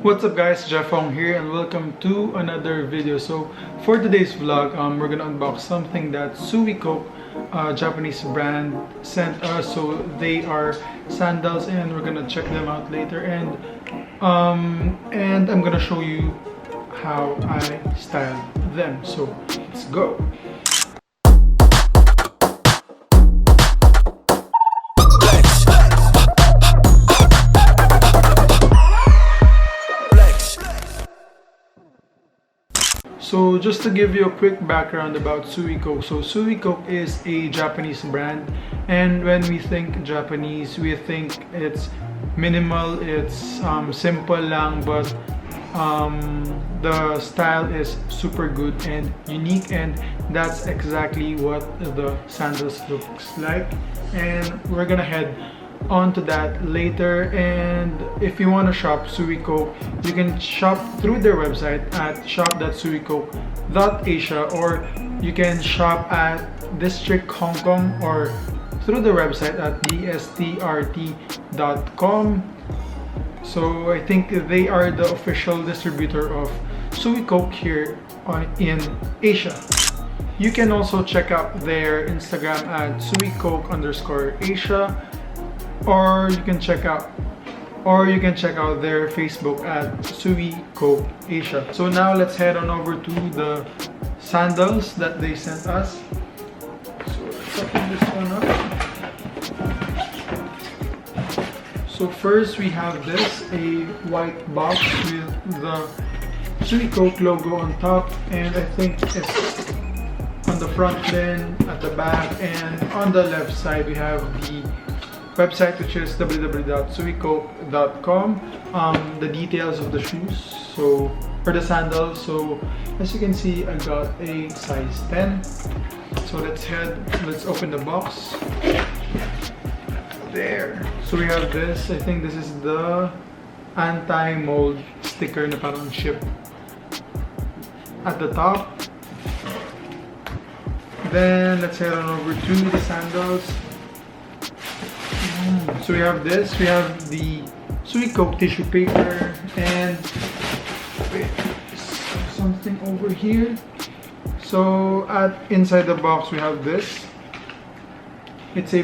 What's up guys, Jeff Wang here and welcome to another video. So for today's vlog, we're gonna unbox something that Suicoke, Japanese brand, sent us. So they are sandals and we're gonna check them out later, and I'm gonna show you how I style them. So let's go. So just to give you a quick background about Suicoke. So Suicoke is a Japanese brand, and when we think Japanese, we think it's minimal, it's simple lang, but the style is super good and unique, and that's exactly what the sandals looks like, and we're gonna head on to that later. And if you want to shop Suicoke, you can shop through their website at shop.suicoke.asia, or you can shop at District Hong Kong or through the website at DSTRT.com. So I think they are the official distributor of Suicoke here in Asia. You can also check out their Instagram at Suicoke_Asia, or you can check out their Facebook at Suicoke Asia. So now let's head on over to the sandals that they sent us. So let's open this one up. So first we have this, a white box with the Suicoke logo on top, and I think it's on the front bin, at the back, and on the left side we have the website, which is www.suicoke.com. The details of the shoes, so for the sandals. So as you can see, I got a size 10. So let's open the box. There. So we have this. I think this is the anti-mold sticker na parang chip at the top. Then let's head on over to the sandals. So we have this, we have the Suicoke tissue paper, and wait, something over here. So inside the box we have this. It's a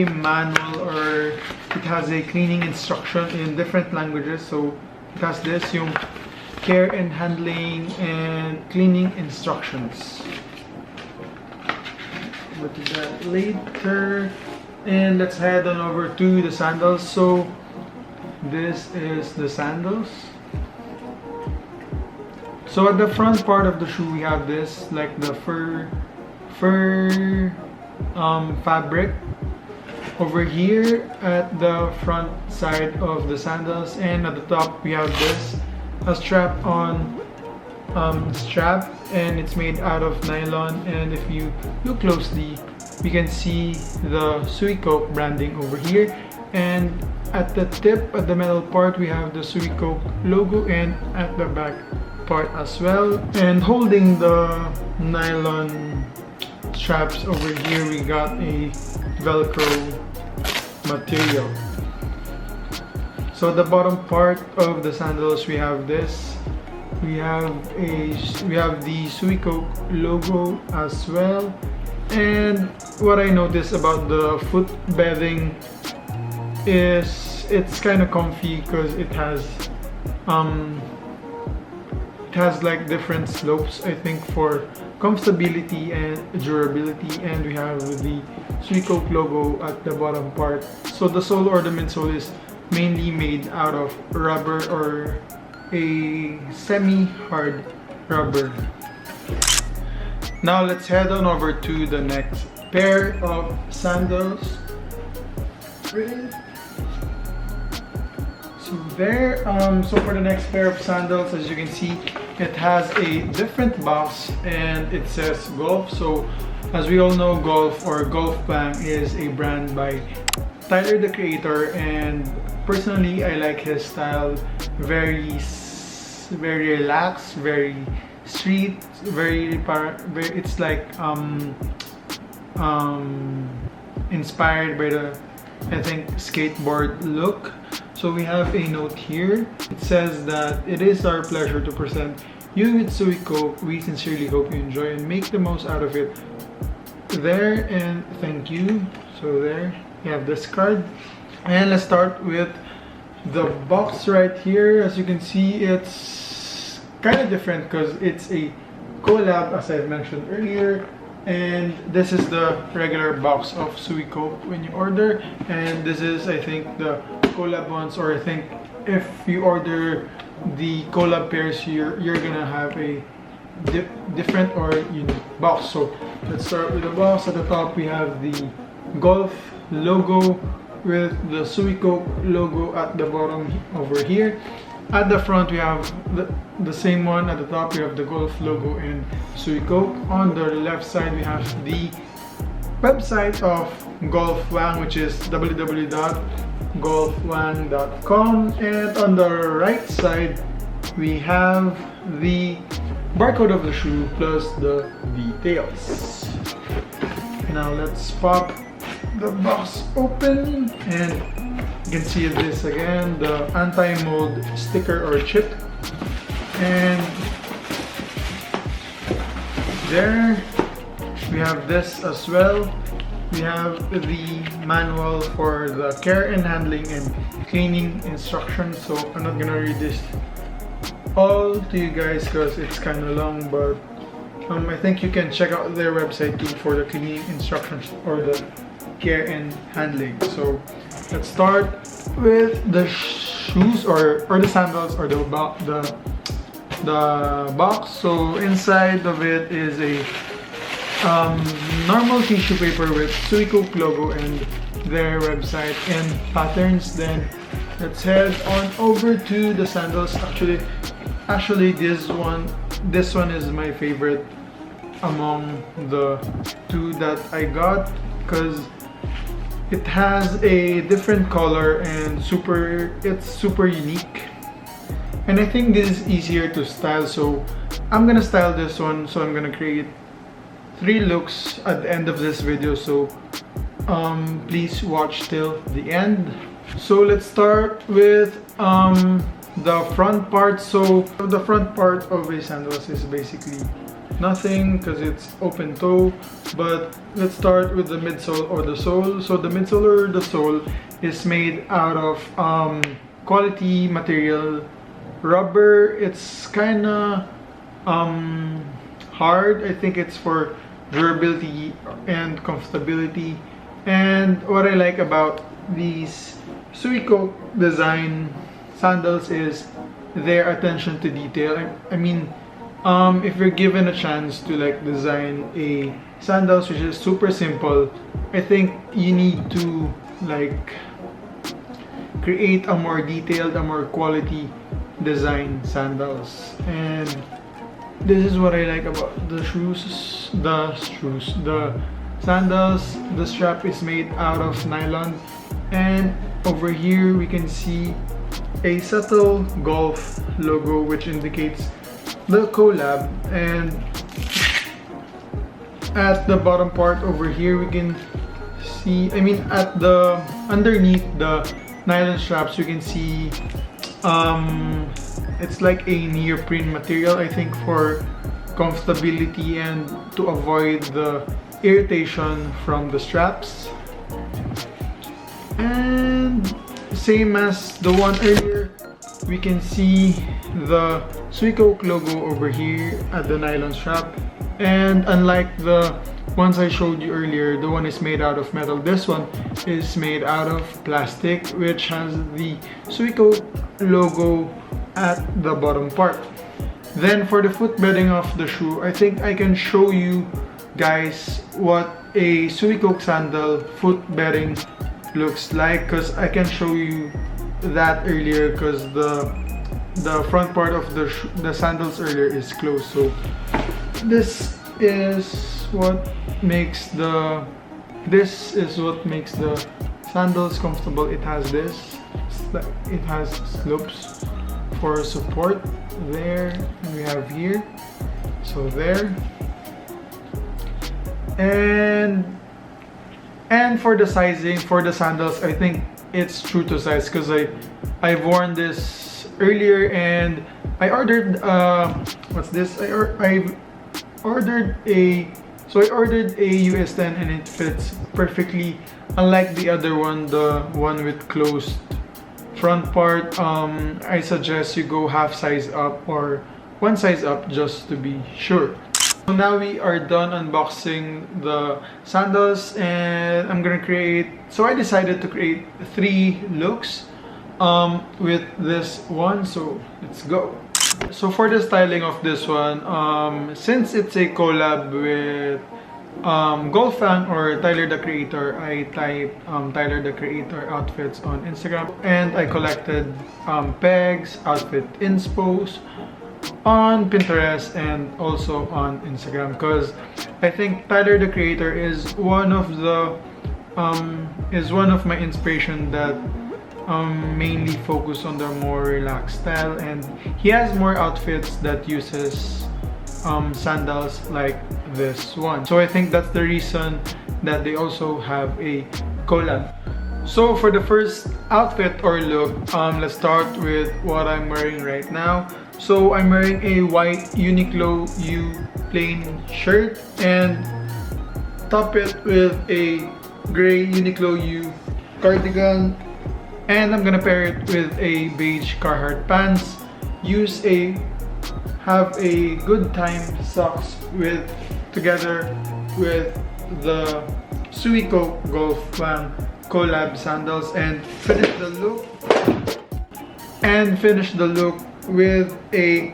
manual, or it has a cleaning instruction in different languages. So it has this, yung care and handling and cleaning instructions. We'll do that later. And let's head on over to the sandals. So this is the sandals. So at the front part of the shoe we have this, like the fur fabric over here at the front side of the sandals, and at the top we have this, a strap on strap, and it's made out of nylon, and if you look closely we can see the Suicoke branding over here, and at the tip, at the metal part, we have the Suicoke logo, and at the back part as well. And holding the nylon straps over here, we got a Velcro material. So the bottom part of the sandals, we have this. We have the Suicoke logo as well. And what I noticed about the foot bedding is it's kind of comfy, because it has like different slopes, I think, for comfortability and durability. And we have the Suicoke logo at the bottom part. So the sole, or the midsole, is mainly made out of rubber, or a semi-hard rubber. Now let's head on over to the next pair of sandals. So there, so for the next pair of sandals, as you can see, it has a different box and it says Golf. So as we all know, Golf, or Golf Bang, is a brand by Tyler the Creator, and personally I like his style. Very relaxed, very street, it's like inspired by the, I think, skateboard look. So So we have a note here. It says that it is our pleasure to present you with Suicoke. We sincerely hope you enjoy and make the most out of it. There, and thank you. So there you have this card. And let's start with the box right here. As you can see, it's kind of different because it's a collab, as I mentioned earlier. And this is the regular box of Suicoke when you order, and this is, I think, the collab ones, or I think if you order the collab pairs, you're gonna have a different or unique box. So let's start with the box. At the top we have the golf logo with the Suicoke logo at the bottom over here. At the front we have the same one. At the top we have the golf logo and Suicoke. On the left side we have the website of Golf Wang, which is www.golfwang.com, and on the right side we have the barcode of the shoe plus the details. Now let's pop the box open, and you can see this again, the anti-mold sticker or chip, and there we have this as well. We have the manual for the care and handling and cleaning instructions. So I'm not gonna read this all to you guys because it's kind of long, but I think you can check out their website too for the cleaning instructions or the care and handling. So let's start with the shoes or the sandals or the box. So inside of it is a normal tissue paper with Suicoke logo and their website and patterns. Then let's head on over to the sandals. Actually this one is my favorite among the two that I got because it has a different color and it's super unique, and I think this is easier to style. So I'm gonna style this one. So I'm gonna create 3 looks at the end of this video, so please watch till the end. So let's start with the front part. So the front part of a sandals is basically nothing because it's open toe, but let's start with the midsole or the sole. So the midsole or the sole is made out of quality material, rubber. It's kind of hard. I think it's for durability and comfortability. And what I like about these Suicoke design sandals is their attention to detail. I mean, if you're given a chance to like design a sandals which is super simple, I think you need to like create a more detailed, a more quality design sandals. And this is what I like about the sandals. The strap is made out of nylon, and over here we can see a subtle golf logo which indicates the collab. And at the bottom part over here we can see, at the underneath the nylon straps, you can see it's like a neoprene material, I think, for comfortability and to avoid the irritation from the straps. And same as the one earlier, we can see the Suicoke logo over here at the nylon strap. And unlike the ones I showed you earlier, the one is made out of metal. This one is made out of plastic, which has the Suicoke logo at the bottom part. Then for the foot bedding of the shoe, I think I can show you guys what a Suicoke sandal foot bedding looks like, because I can show you that earlier because the front part of the sandals earlier is closed. So this is what makes the sandals comfortable. It has this, it has slopes for support there, and we have here, so there. And for the sizing for the sandals, I think it's true to size, because I've worn this earlier and I ordered what's this? I've ordered a US 10 and it fits perfectly, unlike the other one, the one with closed front part. I suggest you go half size up or one size up just to be sure. So now we are done unboxing the sandals, and I decided to create 3 looks with this one, so let's go. So for the styling of this one, since it's a collab with Wang or Tyler the Creator, I typed Tyler the Creator outfits on Instagram, and I collected pegs, outfit inspos on Pinterest and also on Instagram, because I think Tyler the Creator is one of my inspiration that mainly focus on the more relaxed style, and he has more outfits that uses sandals like this one. So I think that's the reason that they also have a collab. So for the first outfit or look, let's start with what I'm wearing right now. So I'm wearing a white Uniqlo U plain shirt and top it with a gray Uniqlo U cardigan, and I'm gonna pair it with a beige Carhartt pants. Have a good time socks together with the Suicoke Golf Wang collab sandals, and finish the look with a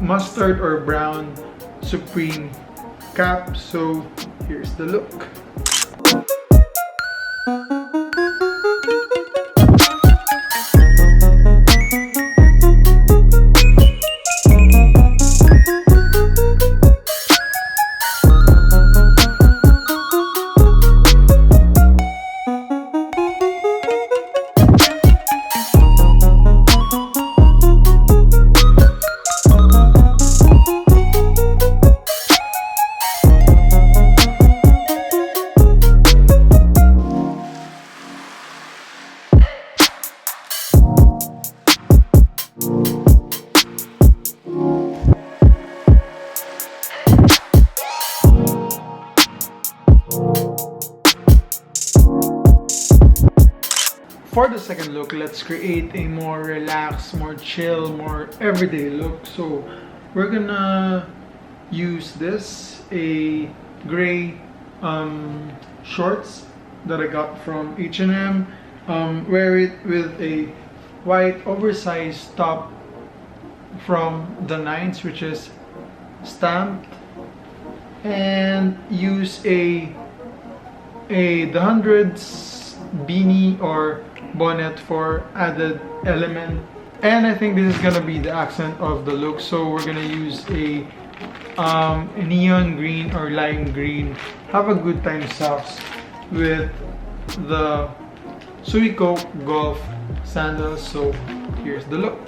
mustard or brown Supreme cap. So here's the look. For the second look, let's create a more relaxed, more chill, more everyday look. So we're gonna use a gray shorts that I got from H&M. Wear it with a white oversized top from the 9s, which is stamped, and use the 100s beanie or bonnet for added element. And I think this is gonna be the accent of the look, so we're gonna use a neon green or lime green have a good time socks with the Suicoke Golf sandals. So here's the look.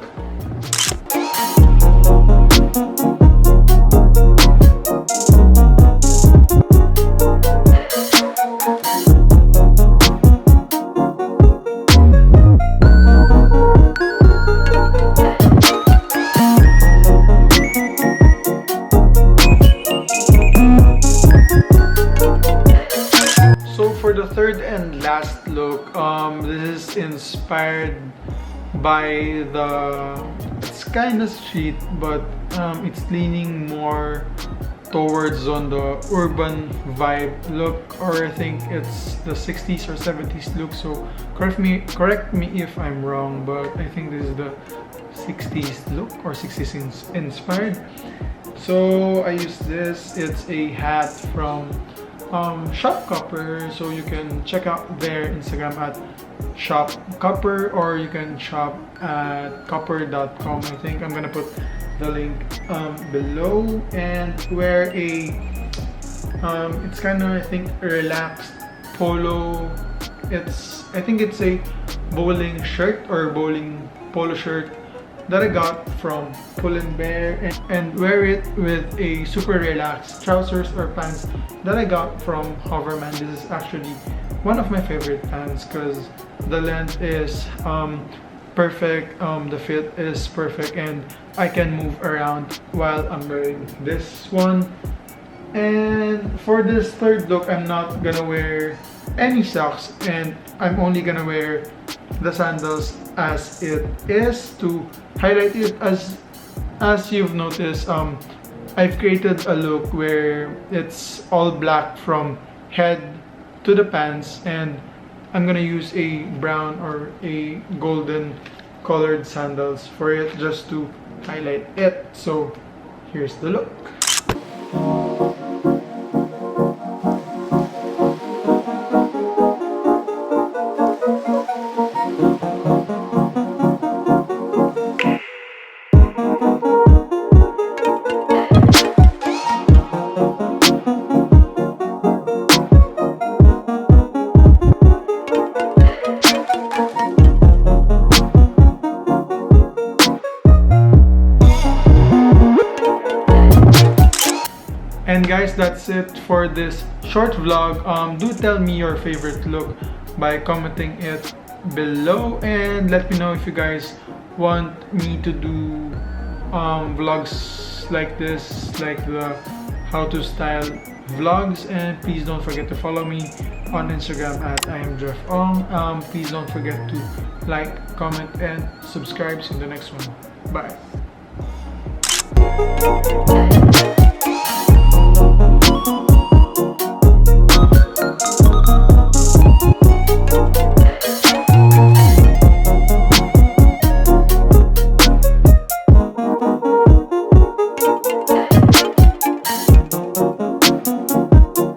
For the third and last look, this is inspired by it's kind of street, but it's leaning more towards on the urban vibe look, or I think it's the 60s or 70s look. So correct me if I'm wrong, but I think this is the 60s look or 60s inspired. So I use this. It's a hat from Shop Copper, so you can check out their Instagram at Shop Copper, or you can shop at copper.com. I think I'm gonna put the link below. And wear it's kind of, I think, a relaxed polo. I think it's a bowling shirt or bowling polo shirt that I got from Pull & Bear, and wear it with a super relaxed trousers or pants that I got from Hoverman. This is actually one of my favorite pants because the length is perfect, the fit is perfect, and I can move around while I'm wearing this one. And for this third look, I'm not gonna wear any socks, and I'm only gonna wear the sandals as it is to highlight it. As you've noticed, I've created a look where it's all black from head to the pants, and I'm gonna use a brown or a golden colored sandals for it just to highlight it. So here's the look. And guys, that's it for this short vlog. Do tell me your favorite look by commenting it below, and let me know if you guys want me to do vlogs like this, like the how to style vlogs. And please don't forget to follow me on Instagram at IamJeffOng. Please don't forget to like, comment, and subscribe. See you in the next one. Bye.